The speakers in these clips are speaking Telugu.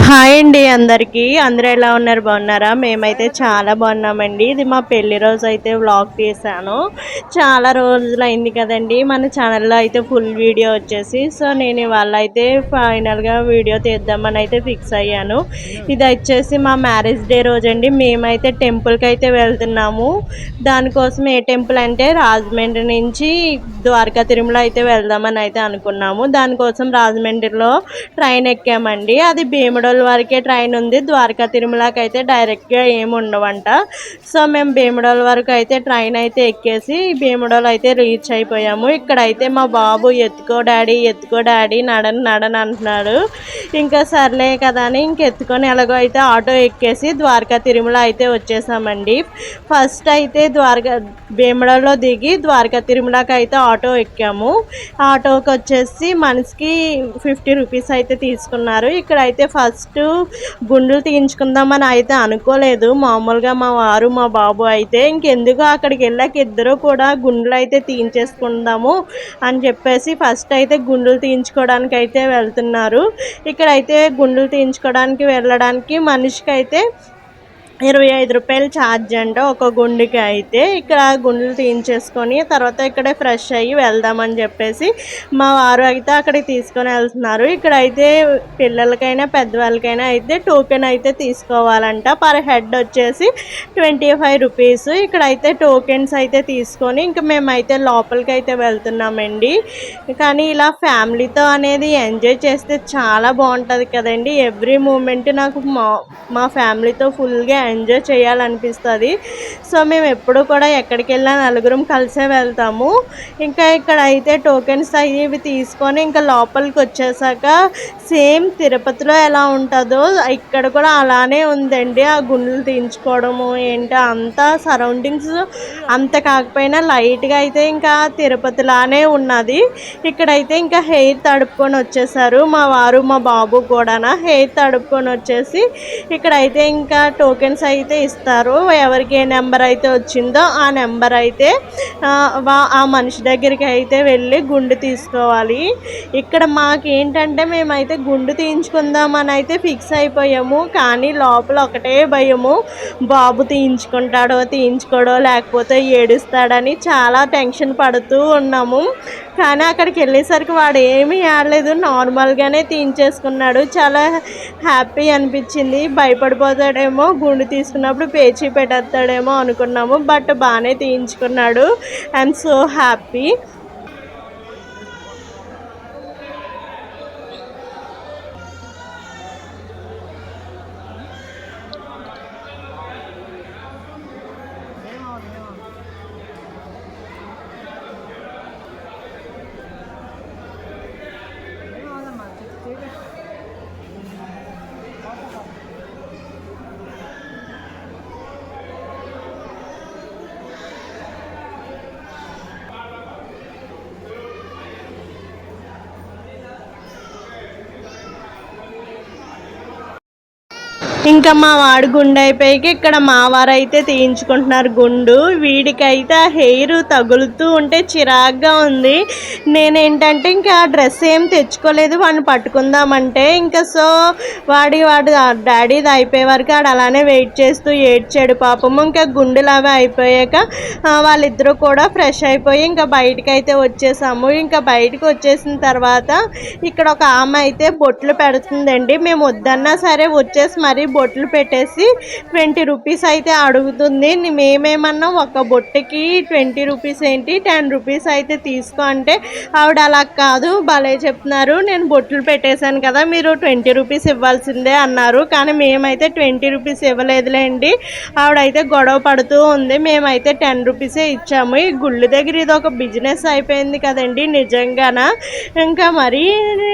హాయ్ అండి అందరికీ. అందరూ ఎలా ఉన్నారు? బాగున్నారా? మేమైతే చాలా బాగున్నామండి. ఇది మా పెళ్లి రోజు అయితే వ్లాగ్ తీసాను. చాలా రోజులైంది కదండి మన ఛానల్లో అయితే ఫుల్ వీడియో వచ్చేసి. సో నేను ఇవాళ అయితే ఫైనల్గా వీడియో తీద్దామని అయితే ఫిక్స్ అయ్యాను. ఇది వచ్చేసి మా మ్యారేజ్ డే రోజు అండి. మేమైతే టెంపుల్కి అయితే వెళ్తున్నాము. దానికోసం ఏ టెంపుల్ అంటే రాజమండ్రి నుంచి ద్వారకా తిరుమల అయితే వెళ్దామని అయితే అనుకున్నాము. దానికోసం రాజమండ్రిలో ట్రైన్ ఎక్కామండి. అది భీమడోల్ వరకే ట్రైన్ ఉంది. ద్వారకా తిరుమలకి అయితే డైరెక్ట్గా ఏమి ఉండవంట. సో మేము భీమడోల్ వరకు అయితే ట్రైన్ అయితే ఎక్కేసి భీమడోల్ అయితే రీచ్ అయిపోయాము. ఇక్కడైతే మా బాబు ఎత్తుకో డాడీ నడని అంటున్నాడు. ఇంకా సర్లే కదా అని ఎత్తుకొని ఎలాగో అయితే ఆటో ఎక్కేసి ద్వారకా తిరుమల అయితే వచ్చేసామండి. ఫస్ట్ అయితే భీమడోల్లో దిగి ద్వారకా తిరుమలకి అయితే ఆటో ఎక్కాము. ఆటోకి వచ్చేసి మనిషికి 50 రూపీస్ అయితే తీసుకున్నారు. ఇక్కడైతే ఫస్ట్ గుండులు తీయించుకుందామని అయితే అనుకోలేదు. మామూలుగా మా వారు మా బాబు అయితే ఇంకెందుకు అక్కడికి వెళ్ళాక ఇద్దరు కూడా గుండులు అయితే తీయించేసుకుందాము అని చెప్పేసి ఫస్ట్ అయితే గుండులు తీయించుకోవడానికి అయితే వెళ్తున్నారు. ఇక్కడైతే గుండులు తీయించుకోవడానికి వెళ్ళడానికి మనిషికి అయితే 25 రూపాయలు ఛార్జ్ అంట ఒక గుండుకి. అయితే ఇక్కడ గుండులు తీయించేసుకొని తర్వాత ఇక్కడే ఫ్రెష్ అయ్యి వెళ్దామని చెప్పేసి మా వారు అయితే అక్కడికి తీసుకొని వెళ్తున్నారు. ఇక్కడైతే పిల్లలకైనా పెద్దవాళ్ళకైనా అయితే టోకెన్ అయితే తీసుకోవాలంట. పర్ హెడ్ వచ్చేసి 25 రూపీస్. ఇక్కడైతే టోకెన్స్ అయితే తీసుకొని ఇంకా మేమైతే లోపలికి అయితే వెళ్తున్నామండి. కానీ ఇలా ఫ్యామిలీతో అనేది ఎంజాయ్ చేస్తే చాలా బాగుంటుంది కదండి. ఎవ్రీ మూమెంట్ నాకు మా ఫ్యామిలీతో ఫుల్గా ఎంజాయ్ చేయాలనిపిస్తుంది. సో మేము ఎప్పుడు కూడా ఎక్కడికి వెళ్ళినా నలుగురం కలిసే వెళ్తాము. ఇంకా ఇక్కడ అయితే టోకెన్స్ అవి తీసుకొని ఇంకా లోపలికి వచ్చేసాక సేమ్ తిరుపతిలో ఎలా ఉంటుందో ఇక్కడ కూడా అలానే ఉందండి. ఆ గుండెలు తీయించుకోవడము ఏంటో అంతా సరౌండింగ్స్ అంత కాకపోయినా లైట్గా అయితే ఇంకా తిరుపతిలానే ఉన్నది. ఇక్కడైతే ఇంకా హెయిర్ తడుపుకొని వచ్చేసారు మా వారు మా బాబు కూడా. హెయిర్ తడుపుకొని వచ్చేసి ఇక్కడైతే ఇంకా టోకెన్స్ అయితే ఇస్తారు. ఎవరికి ఏ నెంబర్ అయితే వచ్చిందో ఆ నెంబర్ అయితే ఆ మనిషి దగ్గరికి అయితే వెళ్ళి గుండు తీసుకోవాలి. ఇక్కడ మాకేంటంటే మేమైతే గుండు తీయించుకుందామని అయితే ఫిక్స్ అయిపోయాము. కానీ లోపల ఒకటే భయము, బాబు తీయించుకోడో లేకపోతే ఏడుస్తాడని చాలా టెన్షన్ పడుతూ ఉన్నాము. కానీ అక్కడికి వెళ్ళేసరికి వాడు ఏమీ ఆడలేదు, నార్మల్గానే తీయించేసుకున్నాడు. చాలా హ్యాపీ అనిపించింది. భయపడిపోతాడేమో గుండు తీసుకున్నప్పుడు పేచీ పెట్టేస్తాడేమో అనుకున్నాము. బట్ బాగానే తీయించుకున్నాడు. I'm so happy. ఇంకా మా వాడు గుండు అయిపోయాక ఇక్కడ మా వారు అయితే తీయించుకుంటున్నారు గుండు. వీడికైతే ఆ హెయిర్ తగులుతూ ఉంటే చిరాగ్గా ఉంది. నేనేంటంటే ఇంకా డ్రెస్ ఏం తెచ్చుకోలేదు వాడిని పట్టుకుందామంటే. ఇంకా సో వాడు డాడీది అయిపోయే వరకు ఆడు అలానే వెయిట్ చేస్తూ ఏడ్చాడు పాపము. ఇంకా గుండులు అవి అయిపోయాక వాళ్ళిద్దరూ కూడా ఫ్రెష్ అయిపోయి ఇంకా బయటకు అయితే వచ్చేసాము. ఇంకా బయటకు వచ్చేసిన తర్వాత ఇక్కడ ఒక ఆమె అయితే బొట్లు పెడుతుందండి. మేము వద్దన్నా సరే వచ్చేసి మరీ బొట్లు పెట్టేసి 20 రూపీస్ అయితే అడుగుతుంది. మేమేమన్నా ఒక బొట్టుకి 20 రూపీస్ ఏంటి 10 రూపీస్ అయితే తీసుకో అంటే ఆవిడ అలా కాదు, భలే చెప్తున్నారు, నేను బొట్లు పెట్టేశాను కదా మీరు 20 రూపీస్ ఇవ్వాల్సిందే అన్నారు. కానీ మేమైతే 20 రూపీస్ ఇవ్వలేదులేండి. ఆవిడైతే గొడవ పడుతూ ఉంది. మేమైతే 10 రూపీసే ఇచ్చాము. ఈ గుళ్ళు దగ్గర ఇది ఒక బిజినెస్ అయిపోయింది కదండి నిజంగానా. ఇంకా మరీ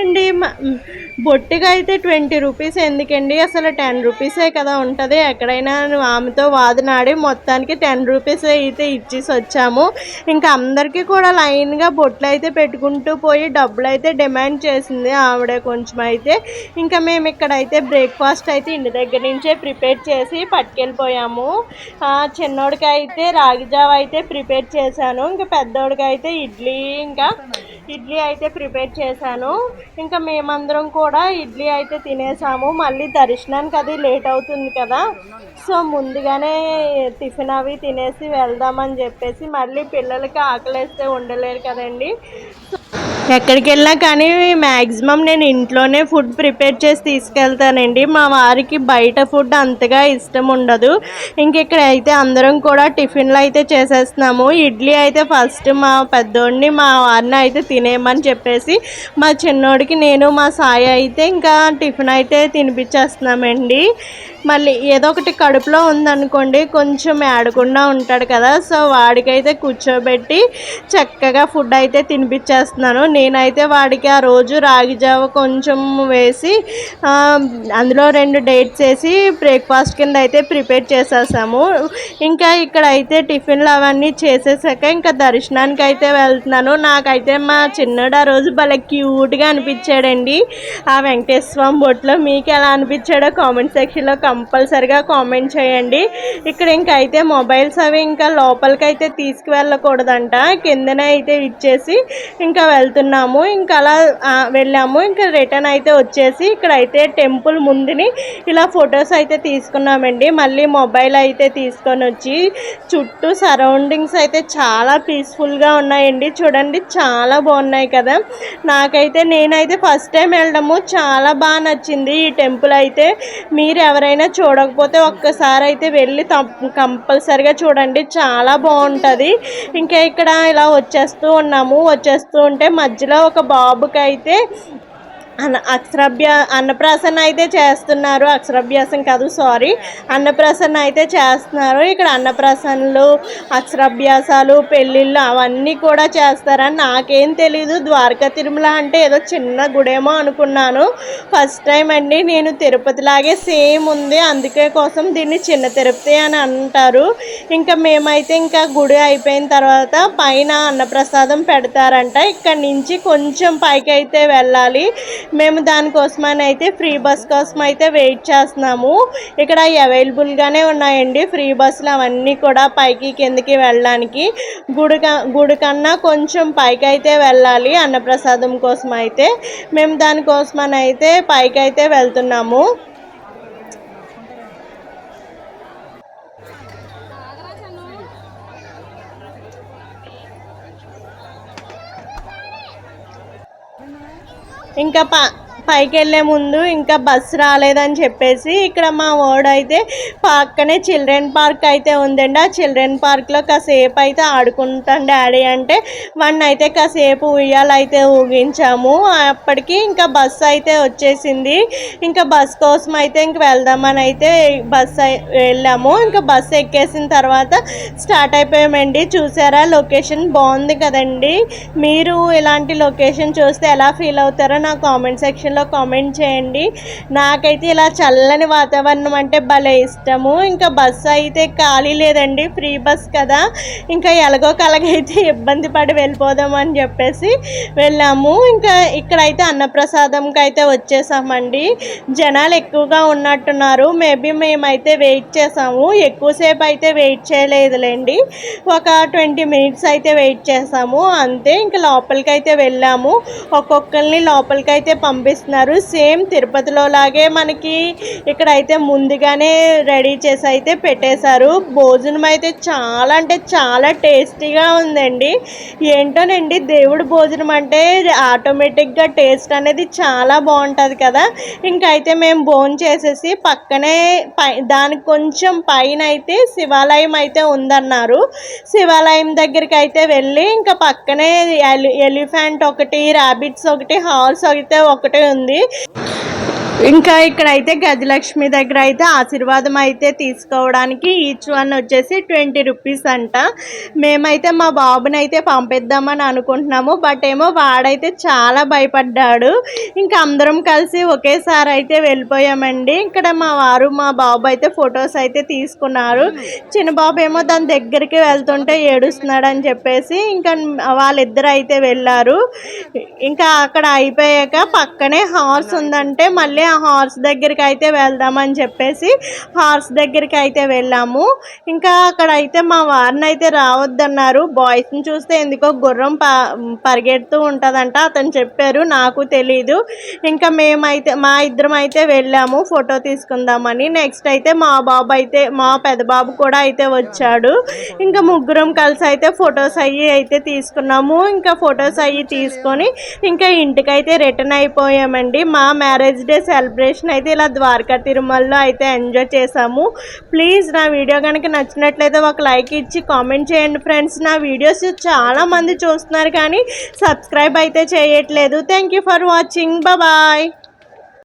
అండి బొట్టుగా అయితే 20 రూపీస్ ఎందుకండి, అసలు 10 రూపీసే కదా ఉంటుంది. ఎక్కడైనా ఆమెతో వాదనాడి మొత్తానికి 10 రూపీస్ అయితే ఇచ్చేసి వచ్చాము. ఇంకా అందరికీ కూడా లైన్గా బొట్లు అయితే పెట్టుకుంటూ పోయి డబ్బులు అయితే డిమాండ్ చేసింది ఆవిడ కొంచెం అయితే. ఇంకా మేము ఇక్కడైతే బ్రేక్ఫాస్ట్ అయితే ఇంటి దగ్గర నుంచే ప్రిపేర్ చేసి పట్టుకెళ్ళిపోయాము. చిన్నోడికి అయితే రాగి జావ అయితే ప్రిపేర్ చేశాను. ఇంకా పెద్దోడికి అయితే ఇడ్లీ అయితే ప్రిపేర్ చేశాను. ఇంకా మేమందరం కూడా కూడా ఇడ్లీ అయితే తినేసాము. మళ్ళీ దర్శనానికి అది లేట్ అవుతుంది కదా, సో ముందుగానే టిఫిన్ అవి తినేసి వెళ్దామని చెప్పేసి, మళ్ళీ పిల్లలకి ఆకలేస్తే ఉండలేరు కదండి. ఎక్కడికి వెళ్ళినా కానీ మ్యాక్సిమం నేను ఇంట్లోనే ఫుడ్ ప్రిపేర్ చేసి తీసుకెళ్తానండి. మా వారికి బయట ఫుడ్ అంతగా ఇష్టం ఉండదు. ఇక్కడ అయితే అందరం కూడా టిఫిన్లు అయితే చేసేస్తున్నాము. ఇడ్లీ అయితే ఫస్ట్ మా పెద్దోడిని మా వారిని అయితే తినేయమని చెప్పేసి, మా చిన్నోడికి నేను మా సాయి అయితే ఇంకా టిఫిన్ అయితే తినిపించేస్తున్నామండి. మళ్ళీ ఏదో ఒకటి కడుపులో ఉందనుకోండి కొంచెం ఏడకుండా ఉంటాడు కదా, సో వాడికైతే కూర్చోబెట్టి చక్కగా ఫుడ్ అయితే తినిపించేస్తున్నాను. నేనైతే వాడికి ఆ రోజు రాగి జావ కొంచెం వేసి అందులో 2 డేట్స్ వేసి బ్రేక్ఫాస్ట్ కింద అయితే ప్రిపేర్ చేసేసాము. ఇక్కడ అయితే టిఫిన్లు అవన్నీ చేసేసాక ఇంకా దర్శనానికి అయితే వెళ్తున్నాను. నాకైతే మా చిన్నోడు ఆ రోజు భలే క్యూట్గా అనిపించాడండి ఆ వెంకటేశ్వర స్వామి బొట్లో. మీకు ఎలా అనిపించాడో కామెంట్ సెక్షన్లో కంపల్సరిగా కామెంట్ చేయండి. ఇంకైతే మొబైల్స్ అవి ఇంకా లోపలికైతే తీసుకువెళ్ళకూడదంట, కిందనే అయితే ఇచ్చేసి ఇంకా వెళ్తున్నాము. అలా వెళ్ళాము. రిటర్న్ అయితే వచ్చేసి ఇక్కడైతే టెంపుల్ ముందుని ఇలా ఫొటోస్ అయితే తీసుకున్నామండి. మళ్ళీ మొబైల్ అయితే తీసుకొని వచ్చి చుట్టూ సరౌండింగ్స్ అయితే చాలా పీస్ఫుల్గా ఉన్నాయండి. చూడండి చాలా బాగున్నాయి కదా. నేనైతే ఫస్ట్ టైం వెళ్ళడము చాలా బాగా నచ్చింది ఈ టెంపుల్ అయితే. మీరు ఎవరైనా చూడకపోతే ఒక్కసారి అయితే వెళ్ళి కంపల్సరిగా చూడండి, చాలా బాగుంటుంది. ఇక్కడ ఇలా వచ్చేస్తూ ఉంటే మధ్యలో ఒక బాబుకి అయితే అన్నప్రాసన అయితే చేస్తున్నారు. అక్షరాభ్యాసం కాదు, సారీ, అన్నప్రాసన అయితే చేస్తున్నారు. ఇక్కడ అన్నప్రాసనలు, అక్షరాభ్యాసాలు, పెళ్ళిళ్ళు అవన్నీ కూడా చేస్తారని నాకేం తెలీదు. ద్వారకా తిరుమల అంటే ఏదో చిన్న గుడేమో అనుకున్నాను. ఫస్ట్ టైం అండి. నేను తిరుపతి లాగే సేమ్ ఉంది, అందుకే కోసం దీన్ని చిన్న తిరుపతి అని అంటారు. మేమైతే గుడి అయిపోయిన తర్వాత పైన అన్నప్రసాదం పెడతారంట. ఇక్కడి నుంచి కొంచెం పైకి అయితే వెళ్ళాలి. మేము దానికోసమని అయితే ఫ్రీ బస్ కోసం అయితే వెయిట్ చేస్తున్నాము. ఇక్కడ అవైలబుల్గానే ఉన్నాయండి ఫ్రీ బస్సులు అవన్నీ కూడా పైకి కిందకి వెళ్ళడానికి. గుడి కన్నా కొంచెం పైకి అయితే వెళ్ళాలి అన్నప్రసాదం కోసం అయితే. మేము దానికోసమని అయితే పైకి అయితే వెళ్తున్నాము. పైకి వెళ్ళే ముందు బస్సు రాలేదని చెప్పేసి ఇక్కడ మా వాడైతే పక్కనే చిల్డ్రన్ పార్క్ అయితే ఉందండి. ఆ చిల్డ్రన్ పార్క్లో కాసేపు అయితే ఆడుకుంటాను డాడీ అంటే వాడిని అయితే కాసేపు ఉయ్యాలైతే ఊగించాము. అప్పటికి బస్సు అయితే వచ్చేసింది. బస్ కోసం అయితే వెళ్దామని అయితే వెళ్ళాము. బస్సు ఎక్కేసిన తర్వాత స్టార్ట్ అయిపోయామండి. చూసారా లొకేషన్ బాగుంది కదండి. మీరు ఇలాంటి లొకేషన్ చూస్తే ఎలా ఫీల్ అవుతారో నా కామెంట్ సెక్షన్లో కామెంట్ చేయండి. నాకైతే ఇలా చల్లని వాతావరణం అంటే భలే ఇష్టము. బస్సు అయితే ఖాళీ లేదండి, ఫ్రీ బస్ కదా. ఎలాగో కలగైతే ఇబ్బంది పడి వెళ్ళిపోదాం అని చెప్పేసి వెళ్ళాము. ఇక్కడైతే అన్నప్రసాదంకి అయితే వచ్చేసామండి. జనాలు ఎక్కువగా ఉన్నట్టున్నారు. మేబీ మేమైతే వెయిట్ చేసాము, ఎక్కువసేపు అయితే వెయిట్ చేయలేదులేండి. ఒక 20 మినిట్స్ అయితే వెయిట్ చేసాము అంతే. లోపలికి అయితే వెళ్ళాము. ఒక్కొక్కరిని లోపలికి అయితే పంపిస్తున్నారు. సేమ్ తిరుపతిలో లాగే మనకి ఇక్కడైతే ముందుగానే రెడీ చేసి అయితే పెట్టేశారు. భోజనం అయితే చాలా అంటే చాలా టేస్టీగా ఉందండి. ఏంటోనండి, దేవుడి భోజనం అంటే ఆటోమేటిక్గా టేస్ట్ అనేది చాలా బాగుంటుంది కదా. అయితే మేము భోజనం చేసేసి పక్కనే దానికి కొంచెం పైన అయితే శివాలయం అయితే ఉందన్నారు. శివాలయం దగ్గరికి అయితే వెళ్ళి పక్కనే ఎలిఫెంట్ ఒకటి, ర్యాబిట్స్ ఒకటి, హార్స్ అయితే ఒకటి ఉంది. ఇక్కడైతే గజలక్ష్మి దగ్గర అయితే ఆశీర్వాదం అయితే తీసుకోవడానికి ఈచ్ వన్ వచ్చేసి 20 రూపీస్ అంట. మేమైతే మా బాబుని అయితే పంపిద్దామని అనుకుంటున్నాము. బట్ ఏమో వాడైతే చాలా భయపడ్డాడు. అందరం కలిసి ఒకేసారి అయితే వెళ్ళిపోయామండి. ఇక్కడ మా వారు మా బాబు అయితే ఫొటోస్ అయితే తీసుకున్నారు. చిన్న బాబు ఏమో దాని దగ్గరికి వెళ్తుంటే ఏడుస్తున్నాడు అని చెప్పేసి వాళ్ళిద్దరు అయితే వెళ్ళారు. అక్కడ అయిపోయాక పక్కనే హార్స్ ఉందంటే మళ్ళీ ఆ హార్స్ దగ్గరికి అయితే వెళ్దామని చెప్పేసి హార్స్ దగ్గరికి అయితే వెళ్ళాము. ఇంకా అక్కడ అయితే మా వారిని అయితే రావద్దన్నారు. బాయ్స్ని చూస్తే ఎందుకో గుర్రం పరిగెడుతూ ఉంటుందంట, అతను చెప్పారు, నాకు తెలీదు. ఇంకా మా ఇద్దరం అయితే వెళ్ళాము ఫోటో తీసుకుందామని. నెక్స్ట్ అయితే మా పెద్ద బాబు కూడా అయితే వచ్చాడు. ఇంకా ముగ్గురం కలిసి అయితే ఫొటోస్ అయితే తీసుకున్నాము. ఇంకా ఫొటోస్ తీసుకొని ఇంకా ఇంటికైతే రిటర్న్ అయిపోయామండి. మా మ్యారేజ్ డే సెలబ్రేషన్ అయితే ఇలా ద్వారకా తిరుమలలో అయితే ఎంజాయ్ చేసాము. ప్లీజ్ నా వీడియో కనుక నచ్చినట్లయితే ఒక లైక్ ఇచ్చి కామెంట్ చేయండి ఫ్రెండ్స్. నా వీడియోస్ చాలా మంది చూస్తున్నారు కానీ సబ్స్క్రైబ్ అయితే చేయట్లేదు. Thank you for watching. Bye.